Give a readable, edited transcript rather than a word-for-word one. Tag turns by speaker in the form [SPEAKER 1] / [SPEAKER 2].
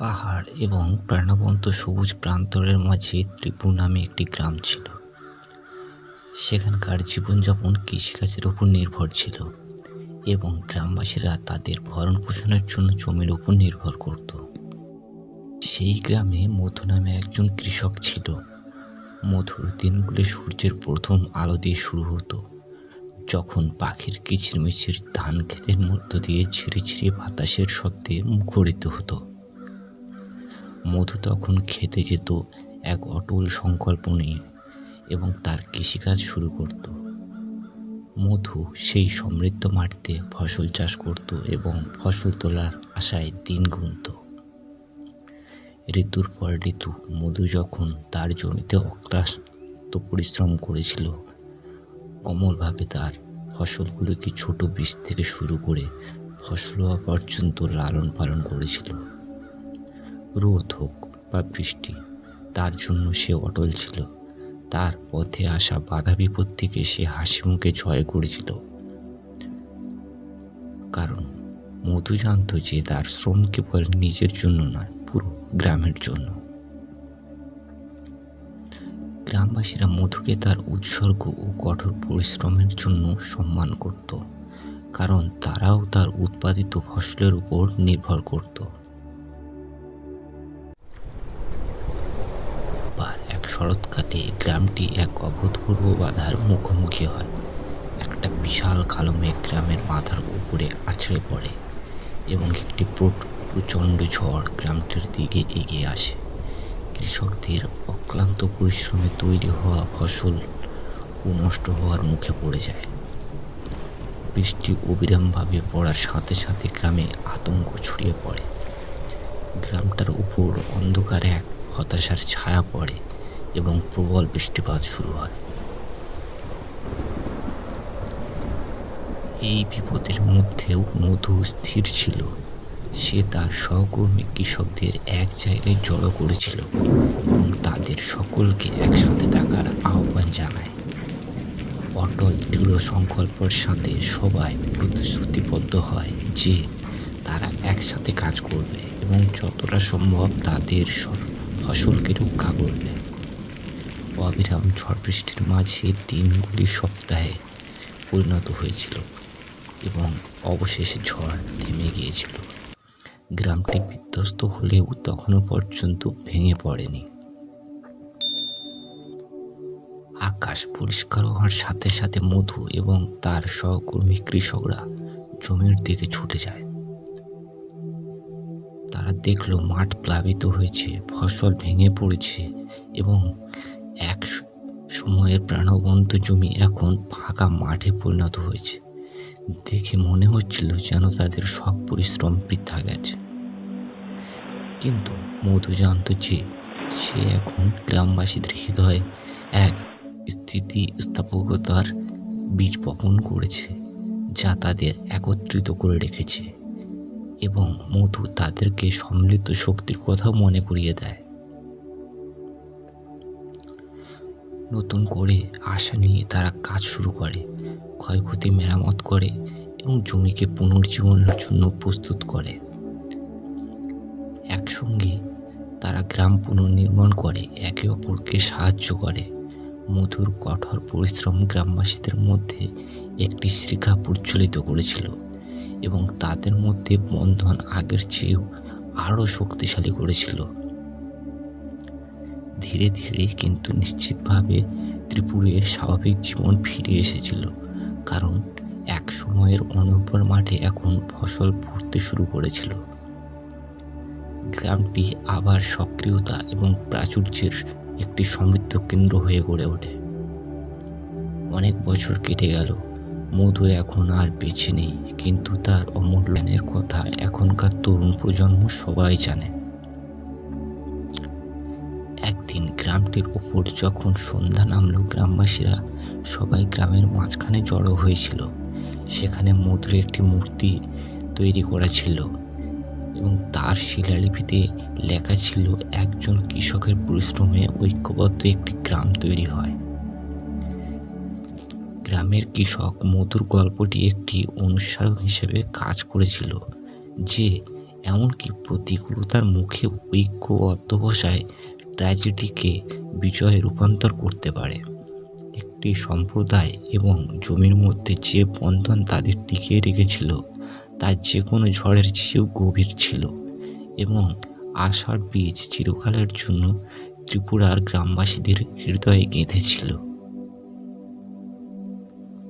[SPEAKER 1] পাহাড় এবং প্রাণবন্ত সবুজ প্রান্তরের মাঝে ত্রিপুর নামে একটি গ্রাম ছিল। সেখানকার জীবনযাপন কৃষিকাজের উপর নির্ভর ছিল এবং গ্রামবাসীরা তাদের ভরণ পোষণের জন্য জমির উপর নির্ভর করত। সেই গ্রামে মধু নামে একজন কৃষক ছিল। মধুর দিনগুলি সূর্যের প্রথম আলো দিয়ে শুরু হতো, যখন পাখির কিচিরমিচির ধান ক্ষেতের মধ্য দিয়ে ঝিরিঝিরি বাতাসের শব্দে মুখরিত হতো। মধু তখন খেতে যেত এক অটল সংকল্প নিয়ে এবং তার কৃষিকাজ শুরু করত। মধু সেই সমৃদ্ধ মাটিতে ফসল চাষ করত এবং ফসল তোলার আশায় দিন গুনত। ঋতুর পর ঋতু মধু যখন তার জমিতে অক্লান্ত পরিশ্রম করেছিল, অমলভাবে তার ফসলগুলোকে ছোট বীজ থেকে শুরু করে ফসল হওয়া পর্যন্ত লালন পালন করেছিল। রোদ হোক বা বৃষ্টি, তার জন্য সে অটল ছিল। তার পথে আসা বাধা বিপত্তিকে সে হাসি মুখে জয় করেছিল, কারণ মধু জানত যে তার শ্রম কেবল নিজের জন্য নয়, পুরো গ্রামের জন্য। গ্রামবাসীরা মধুকে তার উৎসর্গ ও কঠোর পরিশ্রমের জন্য সম্মান করত, কারণ তারাও তার উৎপাদিত ফসলের উপর নির্ভর করত। এক শরৎকালে গ্রামটি এক অভূতপূর্ব বাধার মুখোমুখি হয়। একটা বিশাল কালো মেঘ গ্রামের মাথার উপরে আছড়ে পড়ে এবং একটি প্রচণ্ড ঝড় গ্রামটির দিকে এগিয়ে আসে। কৃষকদের অক্লান্ত পরিশ্রমে তৈরি হওয়া ফসল নষ্ট হওয়ার মুখে পড়ে যায়। বৃষ্টি অবিরামভাবে পড়ার সাথে সাথে গ্রামে আতঙ্ক ছড়িয়ে পড়ে। গ্রামটার উপর অন্ধকারে এক হতাশার ছায়া পড়ে এবং প্রবল বৃষ্টিপাত শুরু হয়। এই বিপদের মধ্যেও মধু স্থির ছিল। সে তার সহকর্মী কৃষকদের এক জায়গায় জড়ো করেছিল এবং তাদের সকলকে একসাথে থাকার আহ্বান জানায়। অটল দৃঢ় সংকল্পের সাথে সবাই প্রতিশ্রুতিবদ্ধ হয় যে তারা একসাথে কাজ করবে এবং যতটা সম্ভব তাদের ফসলকে রক্ষা করবে। অবিরাম ঝড় বৃষ্টির মাঝে দিনগুলি সপ্তাহে পরিণত হয়েছিল এবং অবশেষে ঝড় থেমে গিয়েছিল। গ্রামটি বিধ্বস্ত হলেও তখনও পর্যন্ত ভেঙে পড়েনি। আকাশ পরিষ্কার হওয়ার সাথে সাথে মধু এবং তার সহকর্মী কৃষকরা জমির দিকে ছুটে যায়। তারা দেখল মাঠ প্লাবিত হয়েছে, ফসল ভেঙে পড়েছে এবং এক সময়ের প্রাণবন্ত জমি এখন ফাঁকা মাঠে পরিণত হয়েছে। দেখে মনে হচ্ছিল যেন তাদের সব পরিশ্রম বৃথা গেছে। কিন্তু মধু জানত যে সে এখন গ্রামবাসীদের হৃদয়ে এক স্থিতিস্থাপকতার বীজ বপন করেছে, যা তাদের একত্রিত করে রেখেছে এবং মধু তাদেরকে সম্মিলিত শক্তির কথাও মনে করিয়ে দেয়। নতুন করে আশা নিয়ে তারা কাজ শুরু করে, ক্ষয়ক্ষতি মেরামত করে এবং জমিকে পুনর্জীবনের জন্য প্রস্তুত করে। একসঙ্গে তারা গ্রাম পুনর্নির্মাণ করে, একে অপরকে সাহায্য করে। মধুর কঠোর পরিশ্রম গ্রামবাসীদের মধ্যে একটি শিখা প্রজ্বলিত করেছিল এবং তাদের মধ্যে বন্ধন আগের চেয়েও আরও শক্তিশালী করেছিল। ধীরে ধীরে কিন্তু নিশ্চিতভাবে ত্রিপুরের স্বাভাবিক জীবন ফিরে এসেছিল, কারণ এক সময়ের অনুর্বর মাঠে এখন ফসল ফুটতে শুরু করেছিল। গ্রামটি আবার সক্রিয়তা এবং প্রাচুর্যের একটি সমৃদ্ধ কেন্দ্র হয়ে গড়ে ওঠে। অনেক বছর কেটে গেল, মধু এখন আর বেঁচে নেই, কিন্তু তার অমূল্যের কথা এখনকার তরুণ প্রজন্ম সবাই জানে। একদিন গ্রামটির ওপর যখন সন্ধ্যা নামল, গ্রামবাসীরা সবাই গ্রামের মাঝখানে জড়ো হয়েছিল। সেখানে মধুর একটি মূর্তি তৈরি করা ছিল এবং তার শিলালিপিতে লেখা ছিল, একজন কৃষকের পরিশ্রমে ঐক্যবদ্ধ একটি গ্রাম তৈরি হয়। গ্রামের কৃষক মধুর গল্পটি একটি অনুসরণ হিসেবে কাজ করেছিল, যে এমনকি প্রতিকূলতার মুখে ঐক্য ও অধ্যবসায় ট্র্যাজেডিকে বিজয়ে রূপান্তর করতে পারে। একটি সম্প্রদায় এবং জমির মধ্যে যে বন্ধন তাদের টিকিয়ে রেখেছিল তা যে কোনো ঝড়ের চেয়েও গভীর ছিল এবং আশার বীজ চিরকালের জন্য ত্রিপুরার গ্রামবাসীদের হৃদয়ে গেঁথেছিল।